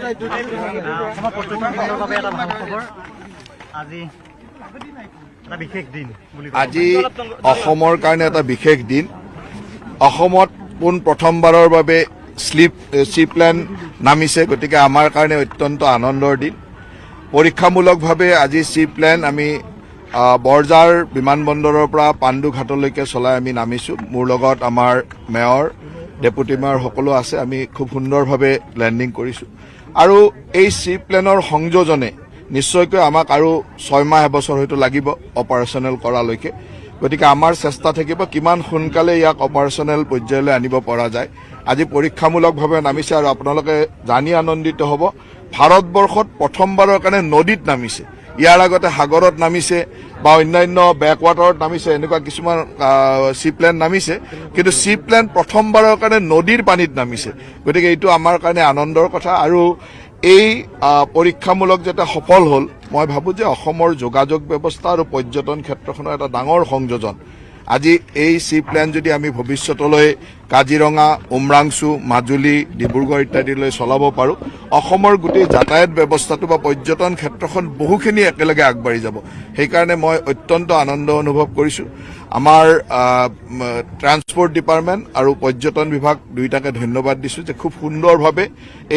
আজি অসমৰ কাৰণে এটা বিশেষ দিন। অসমত পোন প্ৰথমবাৰৰ বাবে চি প্লেন নামিছে, গতিকে আমাৰ কাৰণে অত্যন্ত আনন্দৰ দিন। পৰীক্ষামূলকভাৱে আজি চি প্লেন আমি বৰঝাৰ বিমানবন্দৰৰ পৰা পাণ্ডুঘাটলৈকে চলাই আমি নামিছোঁ। মোৰ লগত আমাৰ মেয়ৰ, ডেপুটি মেয়ৰ সকলো আছে। আমি খুব সুন্দৰভাৱে লেণ্ডিং কৰিছোঁ আৰু এই চি প্লেনৰ সংযোজনে নিশ্চয়কৈ আমাক আৰু 6 মাহ এবছৰ হয়তো লাগিব অপাৰেশ্যনেল কৰালৈকে। গতিকে আমাৰ চেষ্টা থাকিব কিমান সোনকালে ইয়াক অপাৰেশ্যনেল পৰ্যায়লৈ আনিব পৰা যায়। আজি পৰীক্ষামূলকভাৱে নামিছে আৰু আপোনালোকে জানি আনন্দিত হ'ব, ভাৰতবৰ্ষত প্ৰথমবাৰৰ কাৰণে নদীত নামিছে। ইয়াৰ আগতে সাগৰত নামিছে বা অন্যান্য বেকৱাটাৰত নামিছে, এনেকুৱা কিছুমান চি প্লেন নামিছে, কিন্তু চি প্লেন প্ৰথমবাৰৰ কাৰণে নদীৰ পানীত নামিছে। গতিকে এইটো আমাৰ কাৰণে আনন্দৰ কথা আৰু এই পৰীক্ষামূলক যাতে সফল হ'ল, মই ভাবোঁ যে অসমৰ যোগাযোগ ব্যৱস্থা আৰু পৰ্যটন ক্ষেত্ৰখনৰ এটা ডাঙৰ সংযোজন। আজি এই চি প্লেন যদি আমি ভৱিষ্যতলৈ কাজিৰঙা, উমৰাংচু, মাজুলী, ডিব্ৰুগড় ইত্যাদিলৈ চলাব পাৰোঁ, অসমৰ গোটেই যাতায়াত ব্যৱস্থাটো বা পৰ্যটন ক্ষেত্ৰখন বহুখিনি একেলগে আগবাঢ়ি যাব। সেইকাৰণে মই অত্যন্ত আনন্দ অনুভৱ কৰিছোঁ। আমাৰ ট্ৰান্সপৰ্ট ডিপাৰ্টমেণ্ট আৰু পৰ্যটন বিভাগ দুয়োটাকে ধন্যবাদ দিছোঁ যে খুব সুন্দৰভাৱে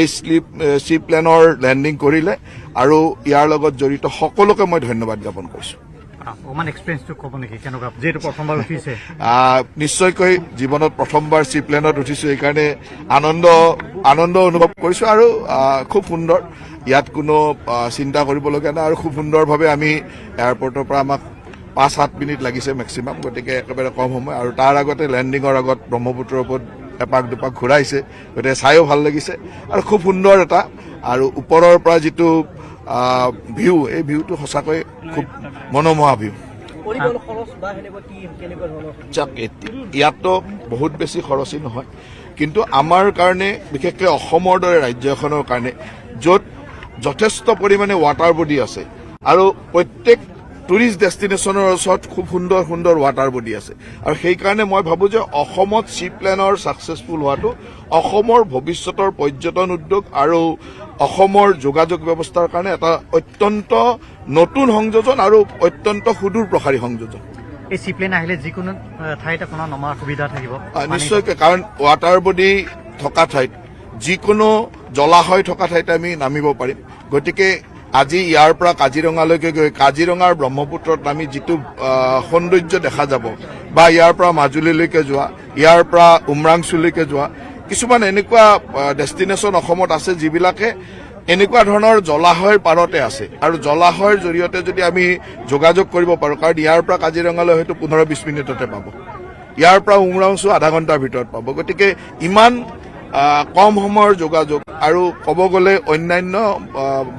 এই চি প্লেনৰ লেণ্ডিং কৰিলে আৰু ইয়াৰ লগত জড়িত সকলোকে মই ধন্যবাদ জ্ঞাপন কৰিছোঁ। নিশ্চয়কৈ জীৱনত প্ৰথমবাৰ চি প্লেনত উঠিছোঁ, সেইকাৰণে আনন্দ অনুভৱ কৰিছোঁ আৰু খুব সুন্দৰ। ইয়াত কোনো চিন্তা কৰিবলগীয়া নাই আৰু খুব সুন্দৰভাৱে আমি এয়াৰপৰ্টৰ পৰা আমাক 5-7 মিনিট লাগিছে মেক্সিমাম, গতিকে একেবাৰে কম সময়। আৰু তাৰ আগতে লেণ্ডিঙৰ আগত ব্ৰহ্মপুত্ৰৰ ওপৰত এপাক দুপাক ঘূৰাইছে, গতিকে চায়ো ভাল লাগিছে আৰু খুব সুন্দৰ এটা। আৰু ওপৰৰ পৰা যিটো ভিউ, এই ভিউটো সঁচাকৈ খুব মনোমোহা ভিউ। ইয়াততো বহুত বেছি খৰচী নহয়, কিন্তু আমাৰ কাৰণে বিশেষকৈ অসমৰ দৰে ৰাজ্য এখনৰ কাৰণে য'ত যথেষ্ট পৰিমাণে ৱাটাৰ বডি আছে আৰু প্ৰত্যেক টুৰিষ্ট ডেষ্টিনেশ্যনৰ ওচৰত খুব সুন্দৰ সুন্দৰ ৱাটাৰ বডি আছে, আৰু সেইকাৰণে মই ভাবোঁ যে অসমত চি প্লেনৰ ছাকচেছফুল হোৱাটো অসমৰ ভৱিষ্যতৰ পৰ্যটন উদ্যোগ আৰু অসমৰ যোগাযোগ ব্যৱস্থাৰ কাৰণে এটা অত্যন্ত নতুন সংযোজন আৰু অত্যন্ত সুদূৰ প্ৰসাৰী সংযোজন। এই চি প্লেন আহিলে যিকোনো ঠাইত আপোনাৰ নমাৰ সুবিধা থাকিব নিশ্চয়কৈ, কাৰণ ৱাটাৰ বডি থকা ঠাইত, যিকোনো জলাশয় থকা ঠাইত আমি নামিব পাৰিম। গতিকে আজি ইয়াৰ পৰা কাজিৰঙালৈকে গৈ কাজিৰঙাৰ ব্ৰহ্মপুত্ৰত নামি যিটো সৌন্দৰ্য দেখা যাব, বা ইয়াৰ পৰা মাজুলীলৈকে যোৱা, ইয়াৰ পৰা উমৰাংচুলৈকে যোৱা, কিছুমান এনেকুৱা ডেষ্টিনেশ্যন অসমত আছে যিবিলাকে এনেকুৱা ধৰণৰ জলাশয়ৰ পাৰতে আছে, আৰু জলাশয়ৰ জৰিয়তে যদি আমি যোগাযোগ কৰিব পাৰোঁ, কাৰণ ইয়াৰ পৰা কাজিৰঙালৈ হয়তো 15-20 মিনিটতে পাব, ইয়াৰ পৰা উমৰাংচু আধা ঘণ্টাৰ ভিতৰত পাব। গতিকে ইমান কম সময়ৰ যোগাযোগ আৰু ক'ব গ'লে অন্যান্য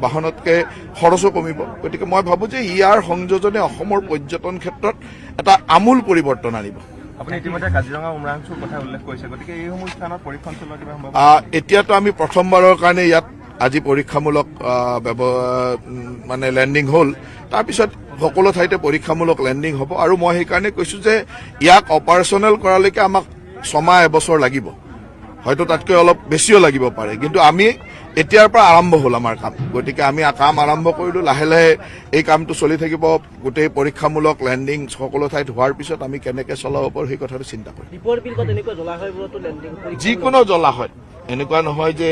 বাহনতকৈ খৰচো কমিব। গতিকে মই ভাবোঁ যে ইয়াৰ সংযোজনে অসমৰ পৰ্যটন ক্ষেত্ৰত এটা আমূল পৰিৱৰ্তন আনিব। আপুনি ইতিমধ্যে কাজিৰঙা, উমৰাংচুৰ কথা উল্লেখ কৰিছে, গতিকে এইসমূহ স্থানত পৰীক্ষণ চলোৱা কিবা সম্ভৱ? এতিয়াতো আমি প্ৰথমবাৰৰ কাৰণে ইয়াত আজি পৰীক্ষামূলক লেণ্ডিং হ'ল, তাৰপিছত সকলো ঠাইতে পৰীক্ষামূলক লেণ্ডিং হ'ব। আৰু মই সেইকাৰণে কৈছোঁ যে ইয়াক অপাৰেশ্যনেল কৰালৈকে আমাক 6 মাহ এবছৰ লাগিব, হয়তো তাতকৈ অলপ বেছিও লাগিব পাৰে, কিন্তু আমি এতিয়াৰ পৰা আৰম্ভ হ'ল আমাৰ কাম। গতিকে আমি কাম আৰম্ভ কৰিলোঁ, লাহে লাহে এই কামটো চলি থাকিব। গোটেই পৰীক্ষামূলক লেণ্ডিং সকলো ঠাইত হোৱাৰ পিছত আমি কেনেকৈ চলাব পাৰোঁ সেই কথাটো চিন্তা কৰিম। যিকোনো জলাশয়, এনেকুৱা নহয় যে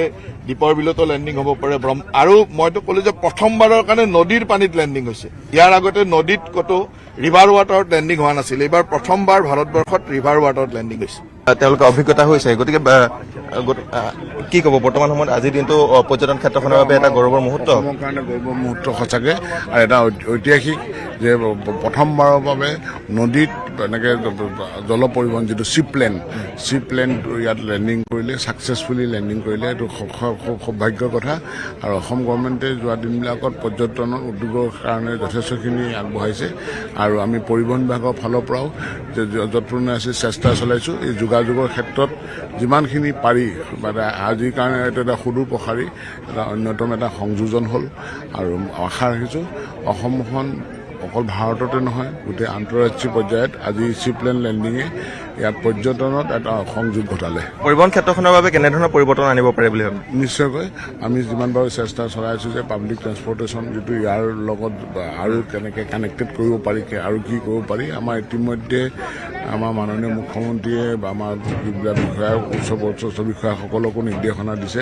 দীপৰ বিলতো লেণ্ডিং হ'ব পাৰে। আৰু মইতো ক'লো যে প্ৰথমবাৰৰ কাৰণে নদীৰ পানীত লেণ্ডিং হৈছে। ইয়াৰ আগতে নদীত ক'তো ৰিভাৰ ৱাটাৰত লেণ্ডিং হোৱা নাছিল, এইবাৰ প্ৰথমবাৰ ভাৰতবৰ্ষত ৰিভাৰ ৱাটাৰত লেণ্ডিং হৈছে। তেওঁলোকে অভিজ্ঞতা হৈছে, গতিকে কি ক'ব বৰ্তমান সময়ত আজিৰ দিনটো পৰ্যটন ক্ষেত্ৰখনৰ বাবে এটা গৌৰৱৰ মুহূৰ্ত? অসমৰ কাৰণে গৌৰৱৰ মুহূৰ্ত সঁচাকৈ, আৰু এটা ঐতিহাসিক যে প্ৰথমবাৰৰ বাবে নদীত এনেকৈ জল পৰিবহণ যিটো চি প্লেন ইয়াত লেণ্ডিং কৰিলে, ছাকচেছফুলি লেণ্ডিং কৰিলে, এইটো সৌভাগ্যৰ কথা। আৰু অসম গভৰ্ণমেণ্টে যোৱা দিনবিলাকত পৰ্যটনৰ উদ্যোগৰ কাৰণে যথেষ্টখিনি আগবঢ়াইছে, আৰু আমি পৰিবহণ বিভাগৰ ফালৰ পৰাও যৎপূৰ্ণ আছে চেষ্টা চলাইছোঁ এই যোগাযোগৰ ক্ষেত্ৰত যিমানখিনি পাৰি। মানে আজিৰ কাৰণে এইটো এটা সুদূৰ প্ৰসাৰী এটা অন্যতম এটা সংযোজন হ'ল, আৰু আশা ৰাখিছোঁ অসমখন অকল ভাৰততে নহয় গোটেই আন্তঃৰাষ্ট্ৰীয় পৰ্যায়ত আজি চিপ্লেন লেণ্ডিঙে ইয়াত পৰ্যটনত এটা সংযোগ ঘটালে। পৰিবহন ক্ষেত্ৰখনৰ বাবে কেনেধৰণৰ পৰিৱৰ্তন আনিব পাৰে বুলি ভাবে? নিশ্চয়কৈ আমি যিমান পাৰোঁ চেষ্টা চলাইছোঁ যে পাব্লিক ট্ৰেন্সপৰ্টেশ্যন যিটো ইয়াৰ লগত আৰু কেনেকৈ কানেক্টেড কৰিব পাৰি আৰু কি কৰিব পাৰি। আমাৰ ইতিমধ্যে আমাৰ মাননীয় মুখ্যমন্ত্ৰীয়ে বা আমাৰ যিবিলাক বিষয়া উচ্চ বিষয়াসকলকো নিৰ্দেশনা দিছে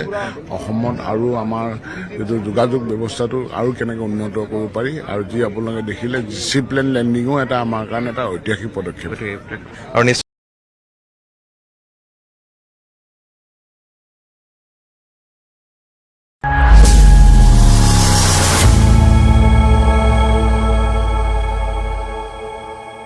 অসমত আৰু আমাৰ যিটো যোগাযোগ ব্যৱস্থাটো আৰু কেনেকৈ উন্নত কৰিব পাৰি। আৰু যি আপোনালোকে দেখিলে চিপ্লেন লেণ্ডিঙো এটা আমাৰ কাৰণে এটা ঐতিহাসিক পদক্ষেপ। আৰু নিশ্চয়